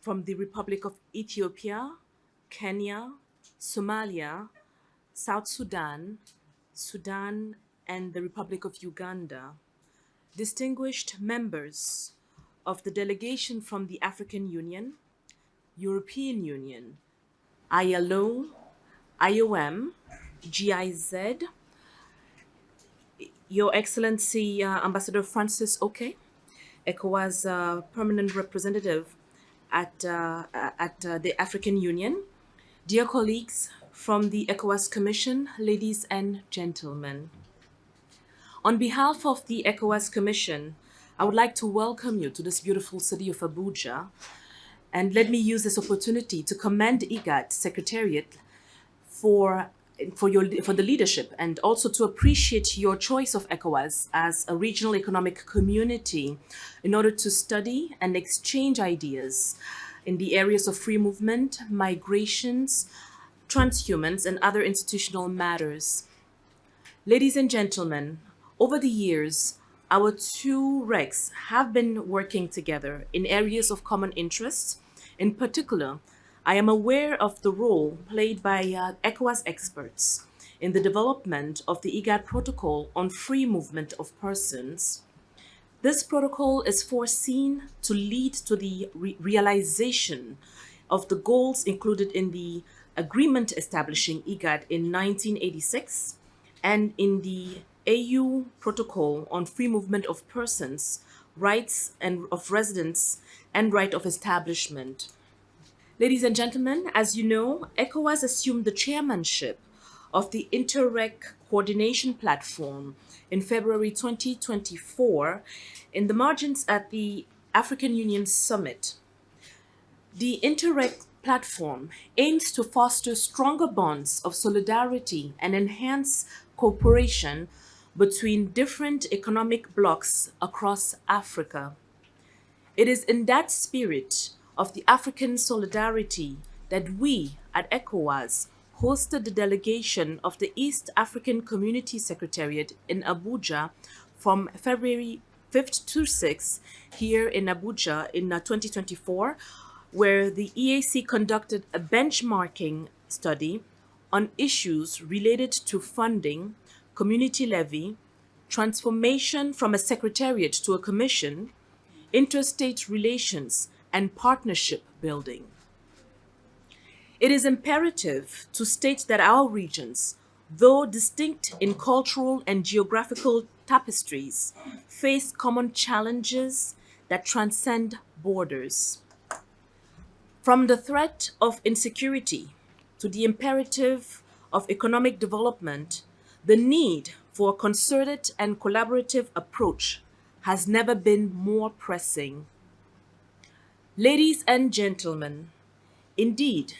from the Republic of Ethiopia, Kenya, Somalia, South Sudan, Sudan, and the Republic of Uganda, distinguished members of the delegation from the African Union, European Union, ILO, IOM, GIZ, Your Excellency Ambassador Francis Oke, ECOWAS permanent representative at the African Union, dear colleagues from the ECOWAS Commission, ladies and gentlemen. On behalf of the ECOWAS Commission, I would like to welcome you to this beautiful city of Abuja, and let me use this opportunity to commend IGAD Secretariat for the leadership, and also to appreciate your choice of ECOWAS as a regional economic community in order to study and exchange ideas in the areas of free movement, migrations, transhumance, and other institutional matters. Ladies and gentlemen, over the years, our two RECs have been working together in areas of common interest. In particular, I am aware of the role played by ECOWAS experts in the development of the IGAD protocol on free movement of persons. This protocol is foreseen to lead to the realization of the goals included in the agreement establishing IGAD in 1986 and in the AU protocol on free movement of persons, rights and of residence, and right of establishment. Ladies and gentlemen, as you know, ECOWAS assumed the chairmanship of the Interreg Coordination Platform in February 2024 in the margins at the African Union Summit. The Interreg platform aims to foster stronger bonds of solidarity and enhance cooperation between different economic blocs across Africa. It is in that spirit of the African solidarity that we at ECOWAS hosted the delegation of the East African Community Secretariat in Abuja from February 5th to 6th here in Abuja in 2024, where the EAC conducted a benchmarking study on issues related to funding, community levy, transformation from a secretariat to a commission, interstate relations, and partnership building. It is imperative to state that our regions, though distinct in cultural and geographical tapestries, face common challenges that transcend borders. From the threat of insecurity to the imperative of economic development, the need for a concerted and collaborative approach has never been more pressing. Ladies and gentlemen, indeed,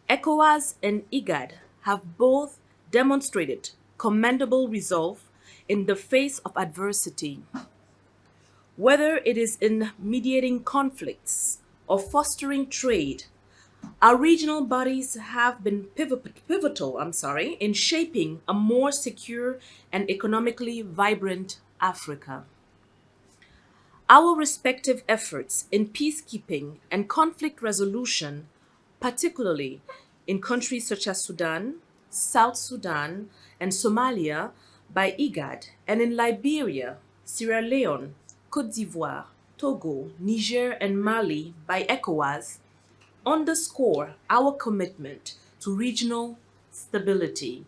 ECOWAS and IGAD have both demonstrated commendable resolve in the face of adversity. Whether it is in mediating conflicts or fostering trade, our regional bodies have been pivotal in shaping a more secure and economically vibrant Africa. Our respective efforts in peacekeeping and conflict resolution, particularly in countries such as Sudan, South Sudan, and Somalia by IGAD, and in Liberia, Sierra Leone, Côte d'Ivoire, Togo, Niger, and Mali by ECOWAS, underscore our commitment to regional stability.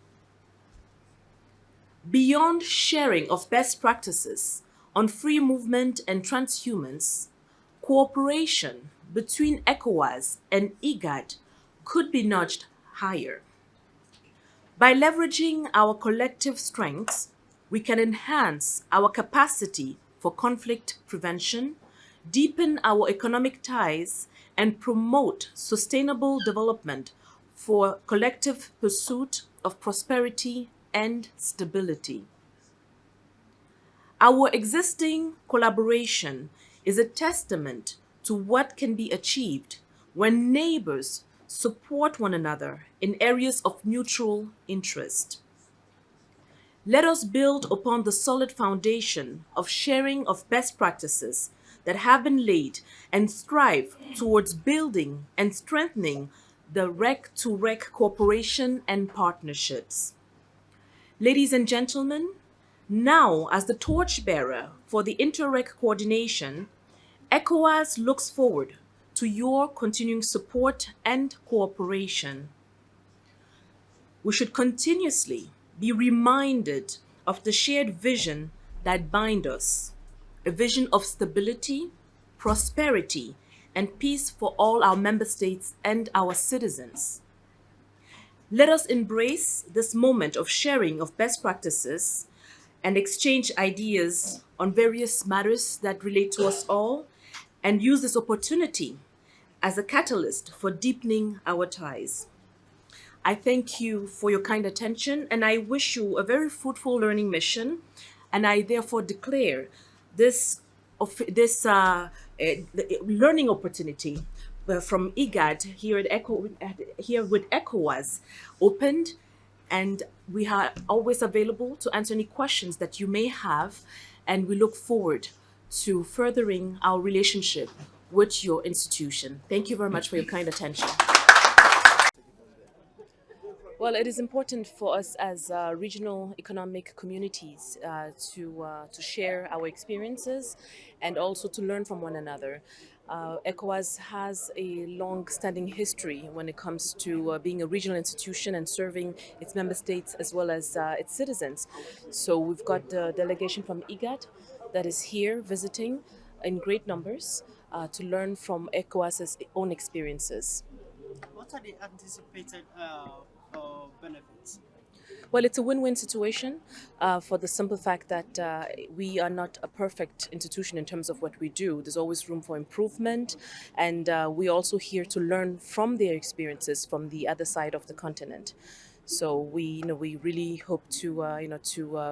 Beyond sharing of best practices on free movement and transhumance, cooperation between ECOWAS and IGAD could be nudged higher. By leveraging our collective strengths, we can enhance our capacity for conflict prevention, deepen our economic ties, and promote sustainable development for collective pursuit of prosperity and stability. Our existing collaboration is a testament to what can be achieved when neighbors support one another in areas of mutual interest. Let us build upon the solid foundation of sharing of best practices that have been laid and strive towards building and strengthening the rec-to-rec cooperation and partnerships. Ladies and gentlemen, now as the torchbearer for the Interreg coordination, ECOWAS looks forward to your continuing support and cooperation. We should continuously be reminded of the shared vision that binds us, a vision of stability, prosperity, and peace for all our member states and our citizens. Let us embrace this moment of sharing of best practices and exchange ideas on various matters that relate to us all and use this opportunity as a catalyst for deepening our ties. I thank you for your kind attention and I wish you a very fruitful learning mission. And I therefore declare this, learning opportunity from IGAD here with ECOWAS opened, and we are always available to answer any questions that you may have, and we look forward to furthering our relationship with your institution. Thank you very much for your kind attention. Well, it is important for us as regional economic communities to share our experiences and also to learn from one another. ECOWAS has a long-standing history when it comes to being a regional institution and serving its member states as well as its citizens. So we've got a delegation from IGAD that is here visiting in great numbers to learn from ECOWAS's own experiences. What are the anticipated benefits? Well, it's a win-win situation for the simple fact that we are not a perfect institution in terms of what we do. There's always room for improvement, and we're also here to learn from their experiences from the other side of the continent. So we really hope to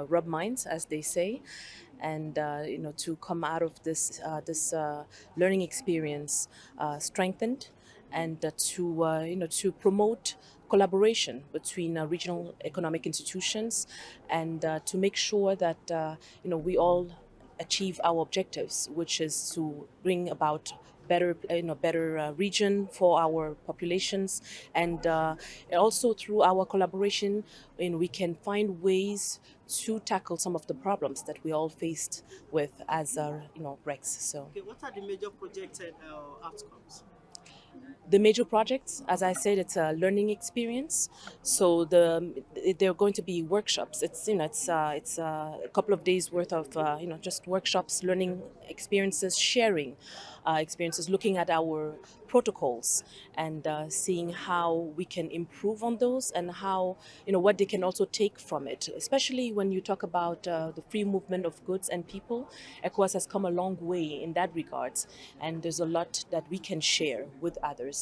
rub minds, as they say, and to come out of this learning experience strengthened, and to promote collaboration between regional economic institutions, and to make sure that we all achieve our objectives, which is to bring about better region for our populations, and also through our collaboration, we can find ways to tackle some of the problems that we all faced with as RECs. So, okay, what are the major projected outcomes? The major projects, as I said, it's a learning experience. So there are going to be workshops. It's a couple of days worth of just workshops, learning experiences, sharing experiences, looking at our protocols and seeing how we can improve on those, and how what they can also take from it. Especially when you talk about the free movement of goods and people, ECOWAS has come a long way in that regards, and there's a lot that we can share with others.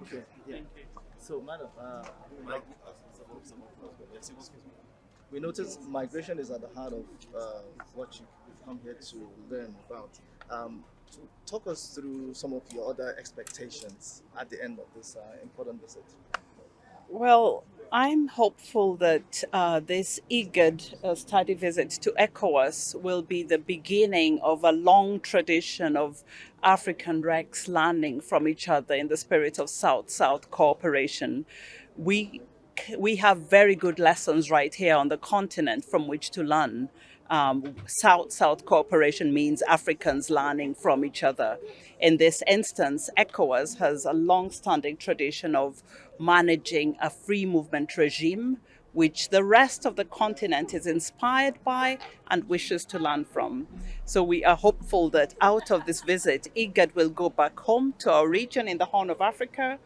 Okay, yeah. So, madam, we noticed migration is at the heart of what you've come here to learn about. So talk us through some of your other expectations at the end of this important visit. Well, I'm hopeful that this IGAD study visit to ECOWAS will be the beginning of a long tradition of African RECs learning from each other in the spirit of South-South cooperation. We have very good lessons right here on the continent from which to learn. South-South cooperation means Africans learning from each other. In this instance, ECOWAS has a long-standing tradition of managing a free movement regime, which the rest of the continent is inspired by and wishes to learn from. So we are hopeful that out of this visit, IGAD will go back home to our region in the Horn of Africa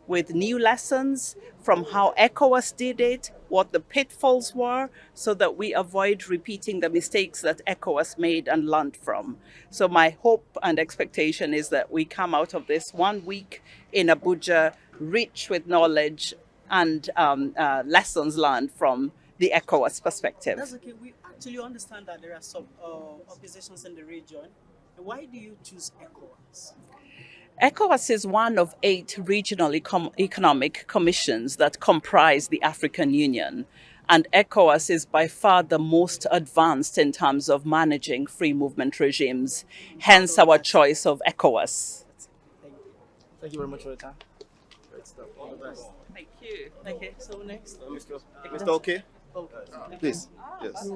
with new lessons from how ECOWAS did it, what the pitfalls were, so that we avoid repeating the mistakes that ECOWAS made and learned from. So my hope and expectation is that we come out of this 1 week in Abuja rich with knowledge and lessons learned from the ECOWAS perspective. That's okay. We actually understand that there are some oppositions in the region. Why do you choose ECOWAS? ECOWAS is one of 8 regional economic commissions that comprise the African Union. And ECOWAS is by far the most advanced in terms of managing free movement regimes, hence our choice of ECOWAS. Thank you. Thank you very much for your time. Great stuff. All the best. Thank you. Okay, so next. Mr. Okay, Oh, please. Yes.